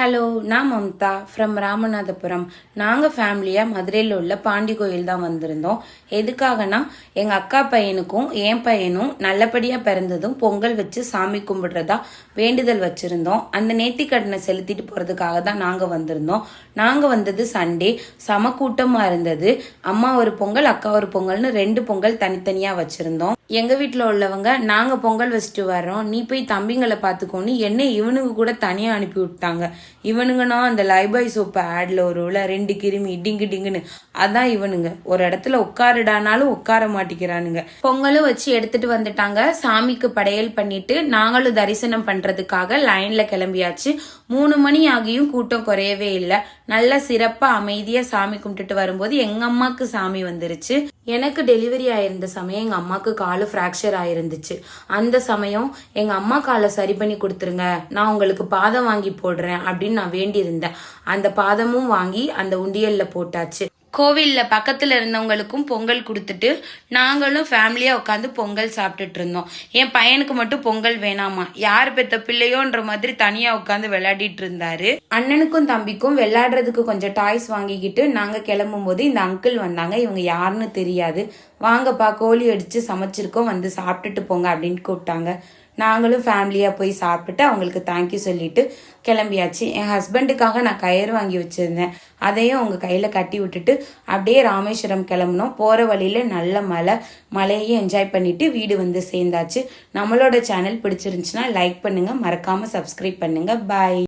Hello, நான் Mamata from Ramanathapuram. நாங்கள் ஃபேமிலியாக மதுரையில் உள்ள பாண்டி கோயில் தான் வந்திருந்தோம். எதுக்காகனா எங்கள் அக்கா பையனுக்கும் என் பையனும் நல்லபடியாக பிறந்ததும் பொங்கல் வச்சு சாமி கும்பிடுறதா வேண்டுதல் வச்சுருந்தோம். அந்த நேர்த்திக்கடனை செலுத்திட்டு போகிறதுக்காக தான் நாங்கள் வந்திருந்தோம். நாங்கள் வந்தது சண்டே. சம கூட்டமாக இருந்தது. அம்மா ஒரு பொங்கல், அக்கா ஒரு பொங்கல்னு 2 பொங்கல் தனித்தனியாக வச்சுருந்தோம். எங்கள் வீட்டில் உள்ளவங்க நாங்கள் பொங்கல் வச்சுட்டு வர்றோம், நீ போய் தம்பிங்களை பார்த்துக்கோன்னு என்ன இவனுங்க கூட தனியாக அனுப்பி விட்டாங்க. இவனுங்கன்னா அந்த லைபாய் சோப்பு ஆட்ல ஒரு 2 கிருமி டிங்கு டிங்குன்னு, அதான் இவனுங்க ஒரு இடத்துல உட்காருடானாலும் உட்கார மாட்டேங்கிறானுங்க. பொங்கலும் வச்சு எடுத்துட்டு வந்துட்டாங்க. சாமிக்கு படையல் பண்ணிட்டு நாங்களும் தரிசனம் பண்றதுக்காக லைன்ல கிளம்பியாச்சு. 3 மணி ஆகியும் கூட்டம் குறையவே இல்லை. நல்லா சிறப்பா அமைதியா சாமி கும்பிட்டுட்டு வரும்போது எங்க அம்மாக்கு சாமி வந்துருச்சு. எனக்கு டெலிவரி ஆயிருந்த சமயம் எங்க அம்மாக்கு காலு ஃப்ராக்சர் ஆயிருந்துச்சு. அந்த சமயம் எங்க அம்மா காலை சரி பண்ணி கொடுத்துருங்க, நான் உங்களுக்கு பாதம் வாங்கி போடுறேன் அப்படின்னு நான் வேண்டியிருந்தேன். அந்த பாதமும் வாங்கி அந்த உண்டியல்ல போட்டாச்சு. கோவிலில் பக்கத்தில் இருந்தவங்களுக்கும் பொங்கல் கொடுத்துட்டு நாங்களும் ஃபேமிலியாக உட்காந்து பொங்கல் சாப்பிட்டுட்டு இருந்தோம். என் பையனுக்கு மட்டும் பொங்கல் வேணாமா, யார் பெத்த பிள்ளையோன்ற மாதிரி தனியாக உட்காந்து விளையாடிட்டு இருந்தாரு. அண்ணனுக்கும் தம்பிக்கும் விளையாடுறதுக்கு கொஞ்சம் டாய்ஸ் வாங்கிக்கிட்டு நாங்கள் கிளம்பும் போது இந்த அங்கிள் வந்தாங்க. இவங்க யாருன்னு தெரியாது. வாங்கப்பா, கோழி அடித்து சமைச்சிருக்கோம், வந்து சாப்பிட்டுட்டு போங்க அப்படின்னு கூப்பிட்டாங்க. நாங்களும் ஃபேமிலியாக போய் சாப்பிட்டுட்டு அவங்களுக்கு தேங்க்யூ சொல்லிட்டு கிளம்பியாச்சு. என் ஹஸ்பண்டுக்காக நான் கயிறு வாங்கி வச்சுருந்தேன், அதையும் அவங்க கையில் கட்டி விட்டுட்டு அப்படியே ராமேஸ்வரம் கிளம்புனோம். போகிற வழியில் நல்ல மழையை என்ஜாய் பண்ணிவிட்டு வீடு வந்து சேர்ந்தாச்சு. நம்மளோட சேனல் பிடிச்சிருந்துச்சுன்னா லைக் பண்ணுங்கள், மறக்காமல் சப்ஸ்கிரைப் பண்ணுங்கள். பாய்.